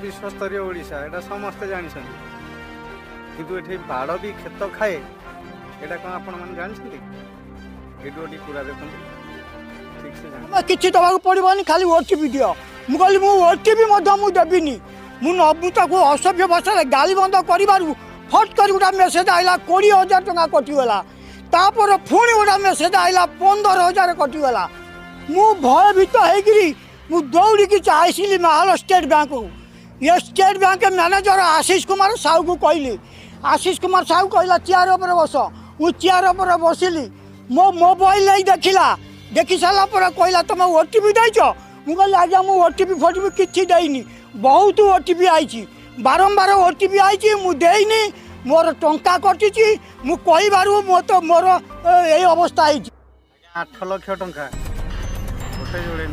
विश्वस्तरीय ओडिशा एटा समस्ते जानिछन् किंतु एठी बाड़ भी खेत खाए एटा कोन आपण मन जानिछन्ति भिडियोटी पूरा देखुन ठीक से जान किछि दबाक पड़िबनी खाली ओटीपी दियो मु कहली मु ओटीपी मध्य मु देबिनी मु नबुताको असभ्य भाषा गाली बंद करिबारु फट कर गोटा मेसेज आइला 20,000 टका कटिगला तापर पुणी गोटा मेसेज आइला 15,000 कटिगला मु भयभीत होगी मु दौड़ी आइसिली महाल स्टेट बैंक ये state bank manager Ashish Kumar Sahu को कहली आशीष कुमार साहू कहला चेयर उपर बस मु चेयर उपर बसिली मो मोबाइल नहीं देखिला देखी सारा पर कहला तुम ओटीपी देच मु कहली आज्ञा मु ओटीपी फोटीपी किसी देनी बहुत ओटीपी आई बारंबार ओटीपी आई मु देनी मोर टंका कटिची मु कहिबारु मो तो मोर यही अवस्था आई 8 लाख टंका गोटे जोड़े